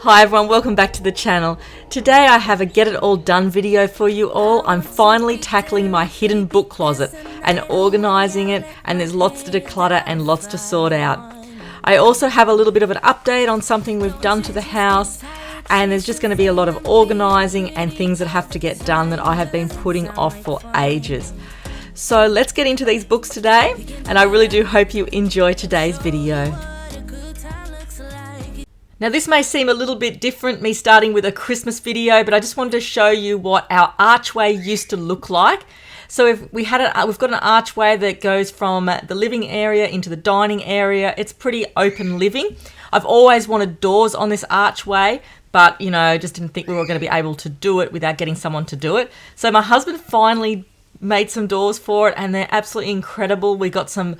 Hi everyone, welcome back to the channel. Today I have a get it all done video for you all. I'm finally tackling my hidden book closet and organising it, and there's lots to declutter and lots to sort out. I also have a little bit of an update on something we've done to the house, and there's just going to be a lot of organising and things that have to get done that I have been putting off for ages. So let's get into these books today, and I really do hope you enjoy today's video. Now this may seem a little bit different, me starting with a Christmas video, but I just wanted to show you what our archway used to look like. So we've got an archway that goes from the living area into the dining area. It's pretty open living. I've always wanted doors on this archway, but just didn't think we were going to be able to do it without getting someone to do it. So my husband finally made some doors for it, and they're absolutely incredible. We got some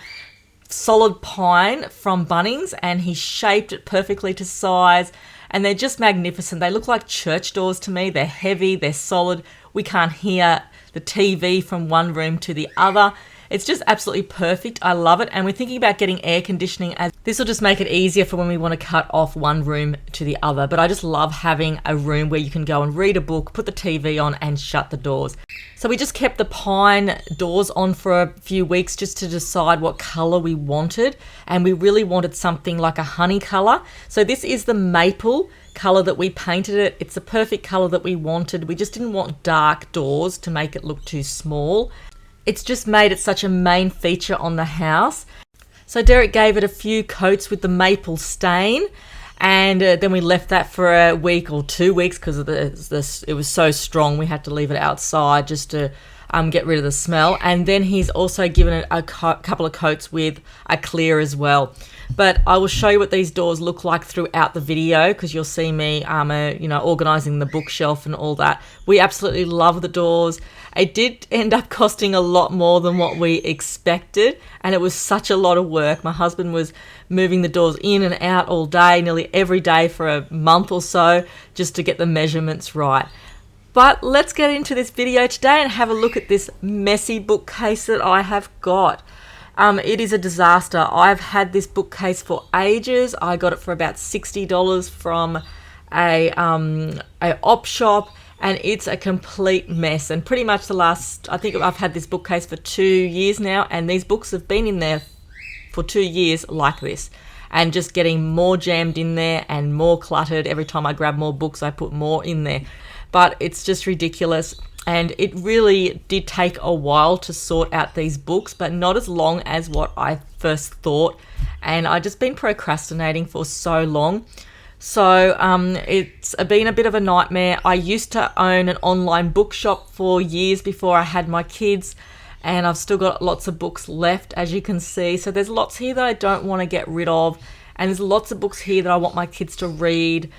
solid pine from Bunnings, and he shaped it perfectly to size, and they're just magnificent. They look like church doors to me. They're heavy, they're solid. We can't hear the TV from one room to the other. It's just absolutely perfect. I love it, and we're thinking about getting air conditioning, as this will just make it easier for when we want to cut off one room to the other. But I just love having a room where you can go and read a book, put the TV on, and shut the doors. So we just kept the pine doors on for a few weeks just to decide what colour we wanted, and we really wanted something like a honey colour. So this is the maple colour that we painted it. It's the perfect colour that we wanted. We just didn't want dark doors to make it look too small. It's just made it such a main feature on the house. So Derek gave it a few coats with the maple stain, and then we left that for a week or 2 weeks because it was so strong. We had to leave it outside just to get rid of the smell. And then he's also given it a couple of coats with a clear as well. But I will show you what these doors look like throughout the video, because you'll see me organising the bookshelf and all that. We absolutely love the doors. It did end up costing a lot more than what we expected, and it was such a lot of work. My husband was moving the doors in and out all day, nearly every day for a month or so, just to get the measurements right. But let's get into this video today and have a look at this messy bookcase that I have got. It is a disaster. I've had this bookcase for ages. I got it for about $60 from a op shop, and it's a complete mess. And pretty much I think I've had this bookcase for 2 years now, and these books have been in there for 2 years like this, and just getting more jammed in there and more cluttered. Every time I grab more books, I put more in there. But it's just ridiculous. And it really did take a while to sort out these books, but not as long as what I first thought. And I've just been procrastinating for so long. So it's been a bit of a nightmare. I used to own an online bookshop for years before I had my kids, and I've still got lots of books left, as you can see. So there's lots here that I don't want to get rid of, and there's lots of books here that I want my kids to read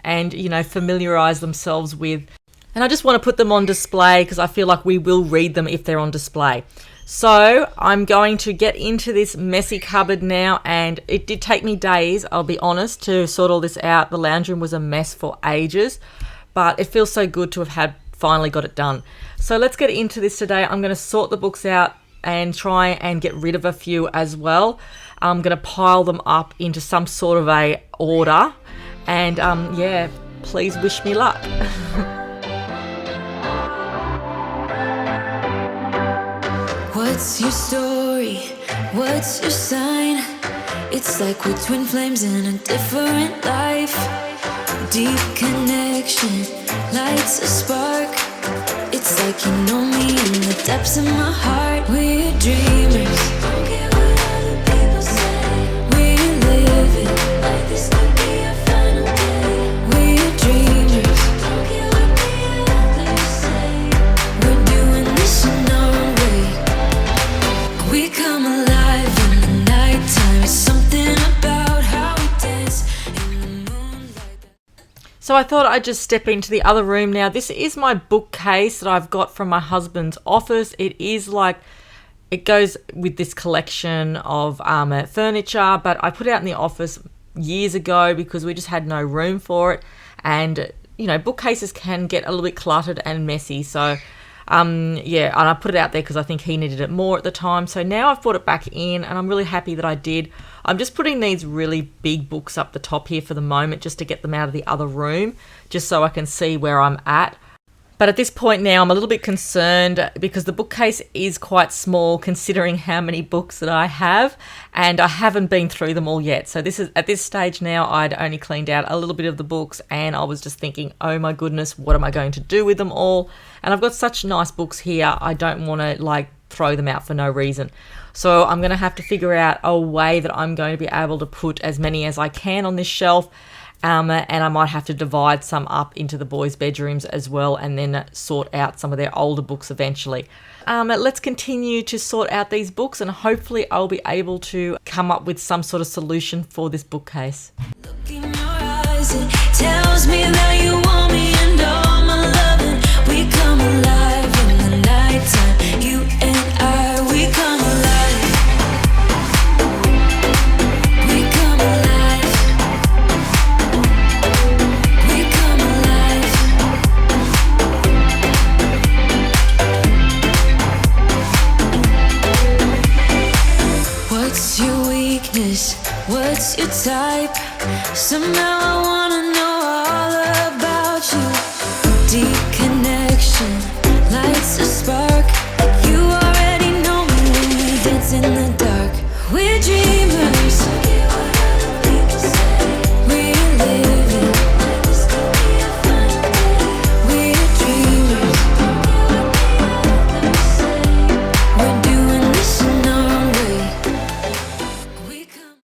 and familiarize themselves with. And I just want to put them on display because I feel like we will read them if they're on display. So I'm going to get into this messy cupboard now, and it did take me days, I'll be honest, to sort all this out. The lounge room was a mess for ages, but it feels so good to have finally got it done. So let's get into this today. I'm going to sort the books out and try and get rid of a few as well. I'm going to pile them up into some sort of a order, and please wish me luck. What's your story? What's your sign? It's like we're twin flames in a different life. Deep connection lights a spark. It's like you know me in the depths of my heart. We're dreamers. Don't care what other people say. We're living like this could be our final day. We're dreamers. Don't care what the others say. We're doing this in our own way. We come alive in the nighttime. It's something about how we dance in the moonlight. So I thought I'd just step into the other room now. This is my bookcase that I've got from my husband's office. It goes with this collection of furniture, but I put it out in the office years ago because we just had no room for it. And bookcases can get a little bit cluttered and messy. So Yeah, and I put it out there because I think he needed it more at the time. So now I've brought it back in, and I'm really happy that I did. I'm just putting these really big books up the top here for the moment, just to get them out of the other room, just so I can see where I'm at. But at this point now, I'm a little bit concerned because the bookcase is quite small considering how many books that I have, and I haven't been through them all yet. So this is at this stage now, I'd only cleaned out a little bit of the books, and I was just thinking, oh my goodness, what am I going to do with them all? And I've got such nice books here, I don't want to like throw them out for no reason. So I'm going to have to figure out a way that I'm going to be able to put as many as I can on this shelf. And I might have to divide some up into the boys' bedrooms as well, and then sort out some of their older books eventually. Let's continue to sort out these books, and hopefully I'll be able to come up with some sort of solution for this bookcase. Look in your eyes, it tells me that you want me and all my loving. We come alive in the nighttime. You and I, we come alive. We come alive. We come alive. What's your weakness? What's your type? Somehow I wanna know all about you. Deep connection lights a spark. You already know me when we dance in the dark. We're dreamers. We're living. We're dreamers. We're doing this in our way. We come.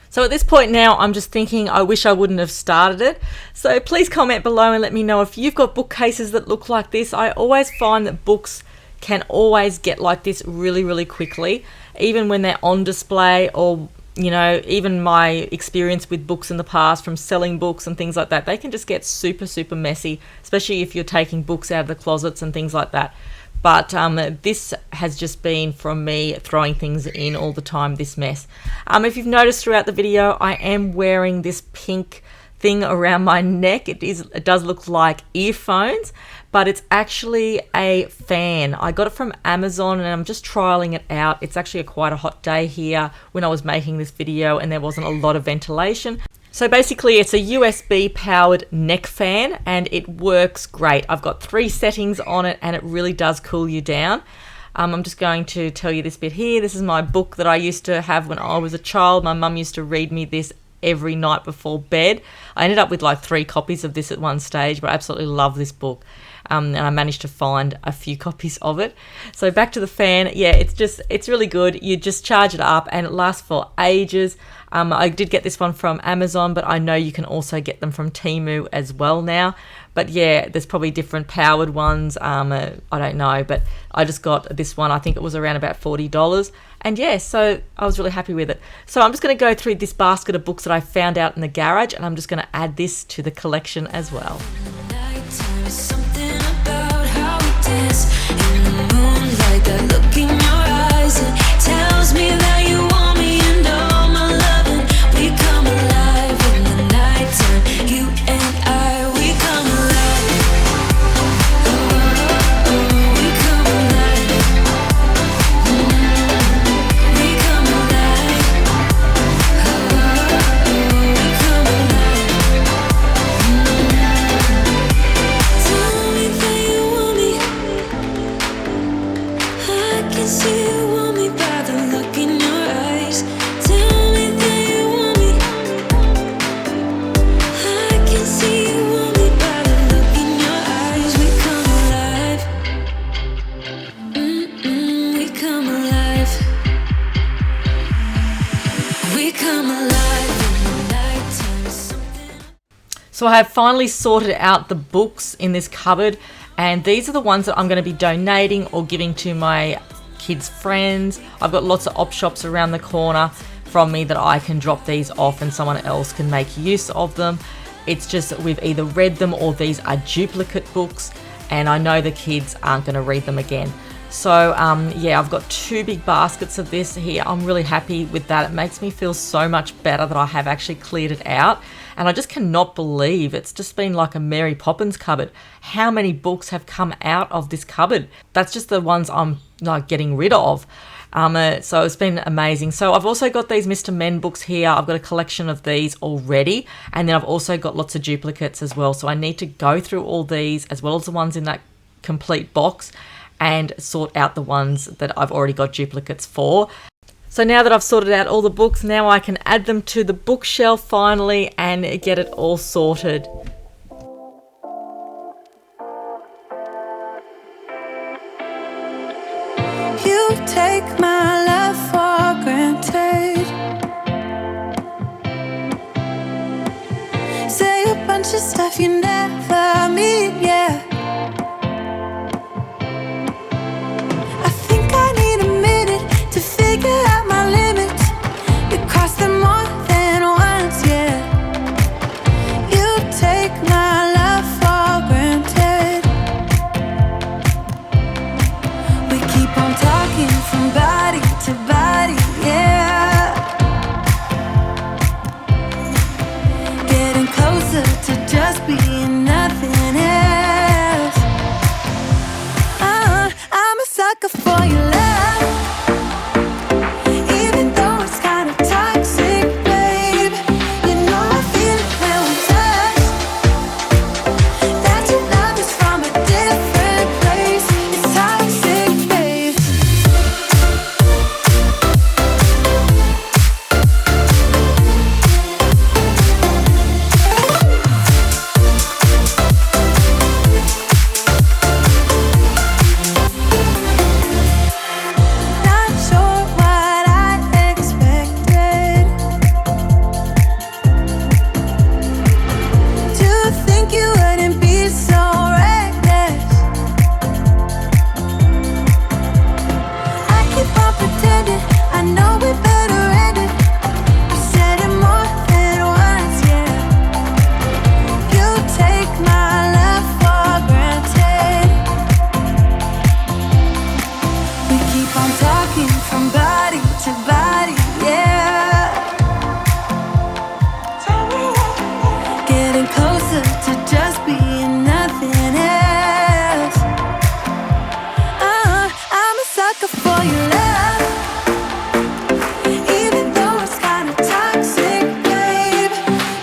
So at this point now, I'm just thinking I wish I wouldn't have started it. So please comment below and let me know if you've got bookcases that look like this. I always find that books can always get like this really, really quickly, even when they're on display, or, you know, even my experience with books in the past from selling books and things like that, they can just get super, super messy, especially if you're taking books out of the closets and things like that. But this has just been from me throwing things in all the time, this mess. If you've noticed throughout the video, I am wearing this pink thing around my neck. It does look like earphones, but it's actually a fan. I got it from Amazon, and I'm just trialing it out. It's actually quite a hot day here when I was making this video, and there wasn't a lot of ventilation. So basically it's a USB powered neck fan, and it works great. I've got 3 settings on it, and it really does cool you down. I'm just going to tell you this bit here. This is my book that I used to have when I was a child. My mum used to read me this every night before bed. I ended up with like 3 copies of this at one stage, but I absolutely love this book. And I managed to find a few copies of it. So back to the fan. Yeah, it's really good. You just charge it up and it lasts for ages. I did get this one from Amazon, but I know you can also get them from Temu as well now. But yeah, there's probably different powered ones. I don't know, but I just got this one. I think it was around about $40. And yeah, so I was really happy with it. So I'm just going to go through this basket of books that I found out in the garage, and I'm just going to add this to the collection as well. Nighttime is something about how we dance in the moonlight. That look in your eyes, it tells me that you want me and all my loving. We come alive in the nighttime. You and I, we come alive. We come alive. We come alive. We come alive. Tell me that you want me. I can see you want me by the look in your eyes. Tell me that you want me. I can see you want me by the look in your eyes. We come alive. We come alive. We come alive in the nighttime. Something. So I have finally sorted out the books in this cupboard, and these are the ones that I'm going to be donating or giving to my kids' friends. I've got lots of op shops around the corner from me that I can drop these off and someone else can make use of them. It's just that we've either read them or these are duplicate books, and I know the kids aren't going to read them again. So yeah, I've got 2 big baskets of this here. I'm really happy with that. It makes me feel so much better that I have actually cleared it out. And I just cannot believe it's just been like a Mary Poppins cupboard. How many books have come out of this cupboard? That's just the ones I'm like getting rid of. So it's been amazing. So I've also got these Mr. Men books here. I've got a collection of these already. And then I've also got lots of duplicates as well. So I need to go through all these as well as the ones in that complete box and sort out the ones that I've already got duplicates for. So now that I've sorted out all the books, now I can add them to the bookshelf finally and get it all sorted. You take my love for granted. Say a bunch of stuff you never mean, yeah. I think I need a minute to figure out my limits. You cross them more than once, yeah. You take my love for granted. We keep on talking from body to body, yeah. Getting closer to just being nothing else. I'm a sucker for your love. Even though it's kind of toxic, babe. You know I feel it when we touch. That your love is from a different place. It's toxic, babe. Not sure what I expected. To think you wouldn't be so reckless. I keep on pretending I know we better end it. I said it more than once, yeah. You take my love for granted. We keep on talking from body to body, yeah. Getting closer to just being nothing else. I'm a sucker for your love. Even though it's kind of toxic, babe.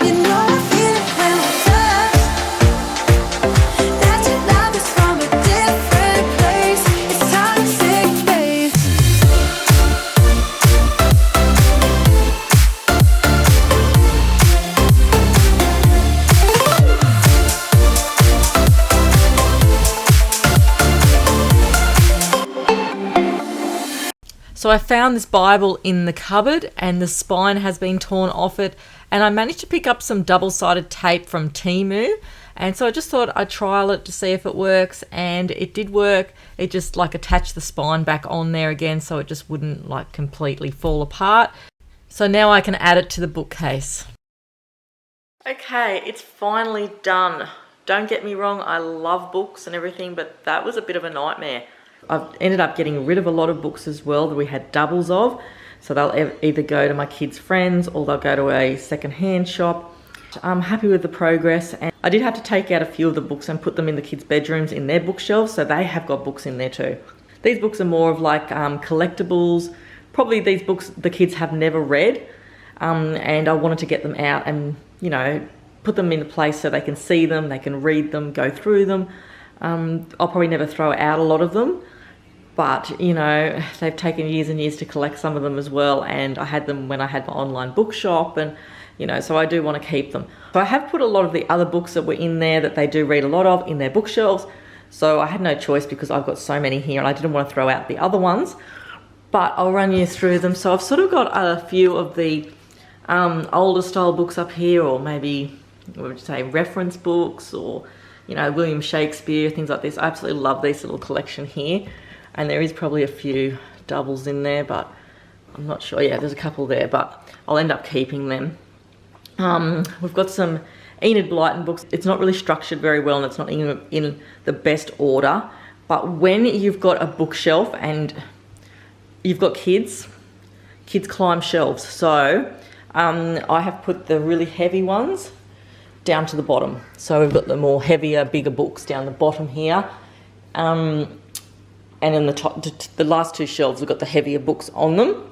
You know I feel it when we touch. That your love is from a different place. It's toxic, babe. So I found this Bible in the cupboard and the spine has been torn off it, and I managed to pick up some double-sided tape from Temu, and so I just thought I'd trial it to see if it works, and it did work. It just like attached the spine back on there again so it just wouldn't like completely fall apart. So now I can add it to the bookcase. Okay, it's finally done. Don't get me wrong, I love books and everything, but that was a bit of a nightmare. I've ended up getting rid of a lot of books as well that we had doubles of. So they'll either go to my kids' friends or they'll go to a second-hand shop. I'm happy with the progress. And I did have to take out a few of the books and put them in the kids' bedrooms in their bookshelves, so they have got books in there too. These books are more of like collectibles. Probably these books the kids have never read, and I wanted to get them out and, you know, put them in a place so they can see them, they can read them, go through them. I'll probably never throw out a lot of them, but you know, they've taken years and years to collect some of them as well, and I had them when I had my online bookshop, and you know, so I do want to keep them. So I have put a lot of the other books that were in there that they do read a lot of in their bookshelves, so I had no choice because I've got so many here and I didn't want to throw out the other ones, but I'll run you through them. So I've sort of got a few of the older style books up here, or maybe, what would you say, reference books, or you know, William Shakespeare, things like this. I absolutely love this little collection here, and there is probably a few doubles in there, but I'm not sure. Yeah, there's a couple there, but I'll end up keeping them. We've got some Enid Blyton books. It's not really structured very well and it's not in the best order, But when you've got a bookshelf and you've got kids climb shelves. So I have put the really heavy ones down to the bottom. So we've got the more heavier, bigger books down the bottom here. And in the top, the last two shelves, we've got the heavier books on them,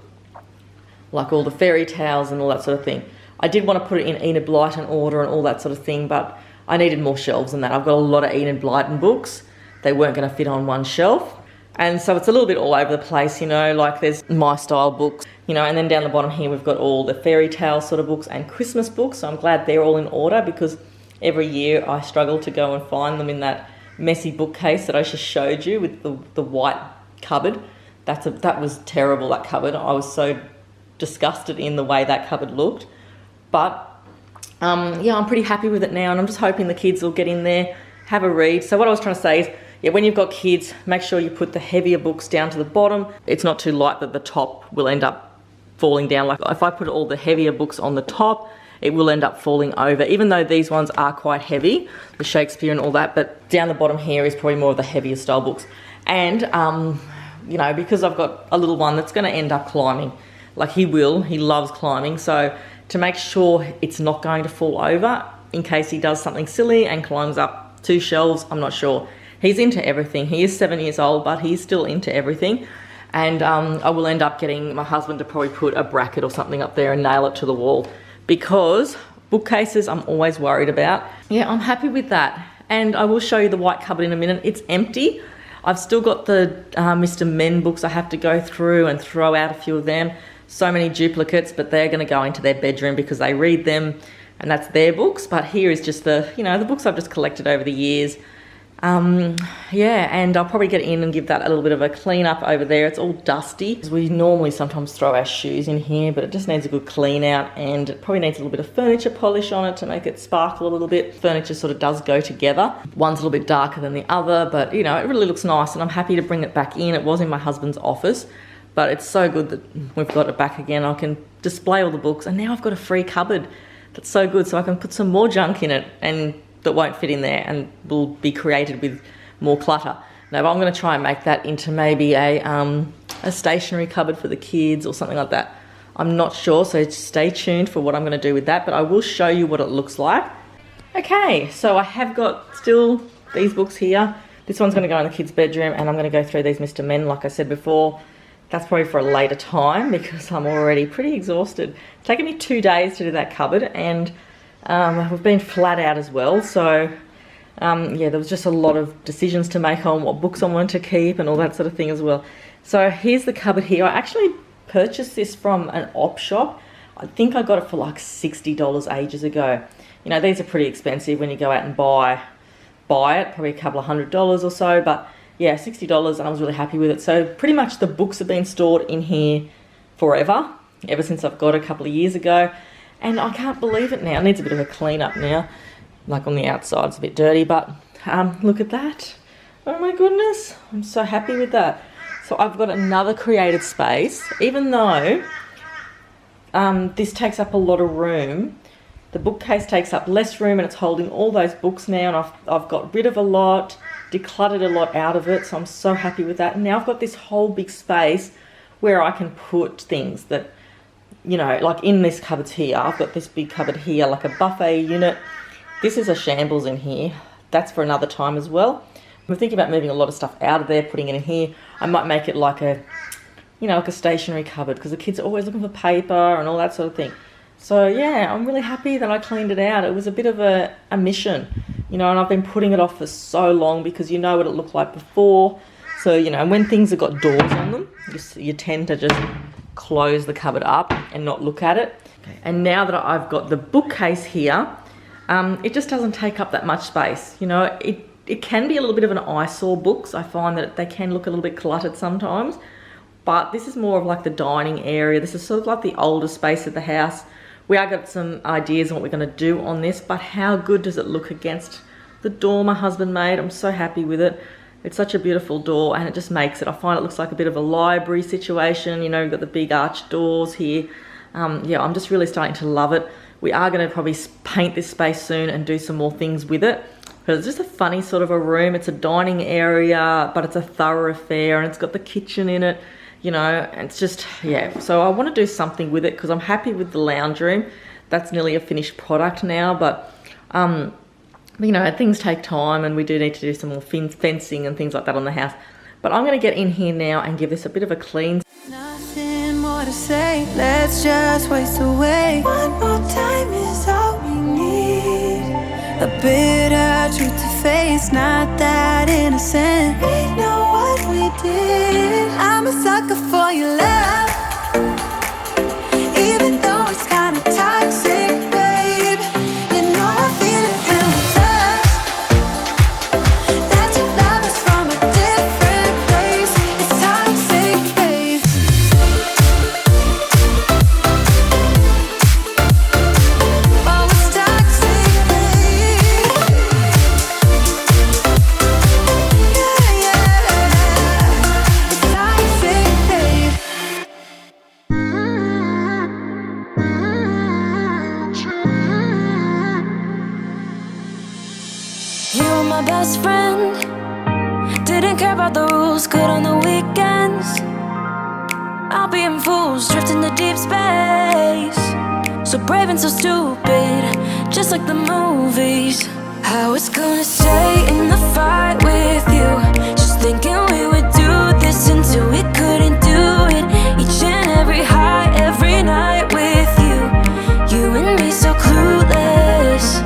like all the fairy tales and all that sort of thing. I did want to put it in Enid Blyton order and all that sort of thing, but I needed more shelves than that. I've got a lot of Enid Blyton books. They weren't going to fit on one shelf. And so it's a little bit all over the place, you know, like there's my style books, you know, and then down the bottom here we've got all the fairy tale sort of books and Christmas books. So I'm glad they're all in order, because every year I struggle to go and find them in that messy bookcase that I just showed you with the white cupboard. That was terrible, that cupboard. I was so disgusted in the way that cupboard looked. But yeah, I'm pretty happy with it now, and I'm just hoping the kids will get in there, have a read. So what I was trying to say is, yeah, when you've got kids, make sure you put the heavier books down to the bottom. It's not too light that the top will end up falling down. Like if I put all the heavier books on the top, it will end up falling over, even though these ones are quite heavy, the Shakespeare and all that, but down the bottom here is probably more of the heavier style books. And, you know, because I've got a little one that's going to end up climbing, like he loves climbing, so to make sure it's not going to fall over in case he does something silly and climbs up 2 shelves, I'm not sure. He's into everything. He is 7 years old, but he's still into everything. And I will end up getting my husband to probably put a bracket or something up there and nail it to the wall, because bookcases I'm always worried about. Yeah, I'm happy with that. And I will show you the white cupboard in a minute. It's empty. I've still got the Mr. Men books I have to go through and throw out a few of them. So many duplicates, but they're going to go into their bedroom because they read them, and that's their books. But here is just the, you know, the books I've just collected over the years. Yeah, and I'll probably get in and give that a little bit of a clean up over there. It's all dusty. We normally sometimes throw our shoes in here, but it just needs a good clean out, and it probably needs a little bit of furniture polish on it to make it sparkle a little bit. Furniture sort of does go together. One's a little bit darker than the other, but you know, it really looks nice, and I'm happy to bring it back in. It was in my husband's office, but it's so good that we've got it back again. I can display all the books, and now I've got a free cupboard. That's so good, so I can put some more junk in it and that won't fit in there and will be created with more clutter. No, but I'm going to try and make that into maybe a stationery cupboard for the kids or something like that. I'm not sure, so stay tuned for what I'm going to do with that, but I will show you what it looks like. Okay, so I have got still these books here. This one's going to go in the kids' bedroom, and I'm going to go through these Mr. Men, like I said before. That's probably for a later time because I'm already pretty exhausted. It's taken me 2 days to do that cupboard, and we've been flat out as well. So yeah, there was just a lot of decisions to make on what books I wanted to keep and all that sort of thing as well. So here's the cupboard here. I actually purchased this from an op shop. I think I got it for like $60 ages ago. You know, these are pretty expensive when you go out and buy it, probably a couple of $100 or so, but yeah, $60, and I was really happy with it. So pretty much the books have been stored in here forever, ever since I've got it a couple of years ago. And I can't believe it now. It needs a bit of a clean up now. Like on the outside, it's a bit dirty, but look at that. Oh my goodness, I'm so happy with that. So I've got another created space. Even though this takes up a lot of room, the bookcase takes up less room, and it's holding all those books now, and I've got rid of a lot, decluttered a lot out of it, so I'm so happy with that. And now I've got this whole big space where I can put things that, you know, like in this cupboards here. I've got this big cupboard here, like a buffet unit. This is a shambles in here. That's for another time as well. I'm thinking about moving a lot of stuff out of there, putting it in here. I might make it like a, you know, like a stationery cupboard, because the kids are always looking for paper and all that sort of thing. So yeah, I'm really happy that I cleaned it out. It was a bit of a mission, you know, and I've been putting it off for so long because you know what it looked like before. So, you know, when things have got doors on them, you tend to just close the cupboard up and not look at it. Okay. And now that I've got the bookcase here, it just doesn't take up that much space. You know, it can be a little bit of an eyesore, books. I find that they can look a little bit cluttered sometimes, but this is more of like the dining area. This is sort of like the older space of the house. We are got some ideas on what we're going to do on this, but how good does it look against the door my husband made? I'm so happy with it. It's such a beautiful door, and it just makes it, I find it looks like a bit of a library situation. You know, you've got the big arched doors here. Yeah, I'm just really starting to love it. We are going to probably paint this space soon and do some more things with it. But it's just a funny sort of a room. It's a dining area, but it's a thoroughfare, and it's got the kitchen in it, you know, and it's just, yeah. So I want to do something with it because I'm happy with the lounge room. That's nearly a finished product now, but you know, things take time, and we do need to do some more fencing and things like that on the house. But I'm going to get in here now and give this a bit of a clean. Nothing more to say, let's just waste away. One more time is all we need. A bitter truth to face, not that innocent. We know what we did. I'm a sucker for your love, even though it's kind of toxic, babe. You know I feel it in my touch, that your love is from a different place. It's toxic, babe. Oh, it's toxic, babe. Yeah, yeah. It's toxic, babe. You were my best friend, didn't care about the rules, good on the weekends. I'll be in fools, drifting to deep space. So brave and so stupid, just like the movies. I was gonna stay in the fight with you, just thinking we would do this until we couldn't do it. Each and every high, every night with you, you and me so clueless.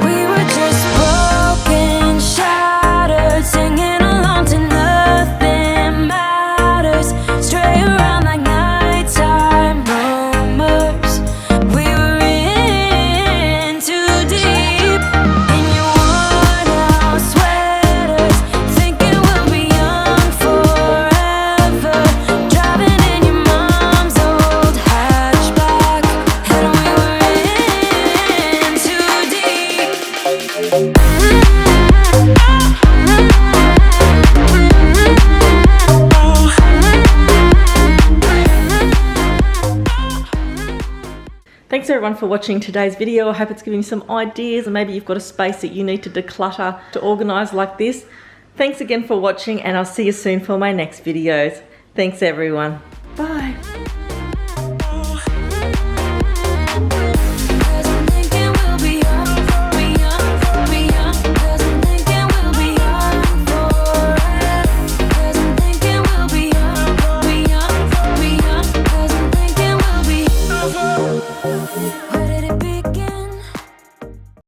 We were just broken, shattered, singing along to nothing matters. Stray around like nighttime rumors. We were in too deep, in your worn-out sweaters, thinking we'll be young forever. Driving in your mom's old hatchback, and we were in too deep. Thanks everyone for watching today's video. I hope it's giving you some ideas, and maybe you've got a space that you need to declutter, to organize like this. Thanks again for watching, and I'll see you soon for my next videos. Thanks everyone. Bye.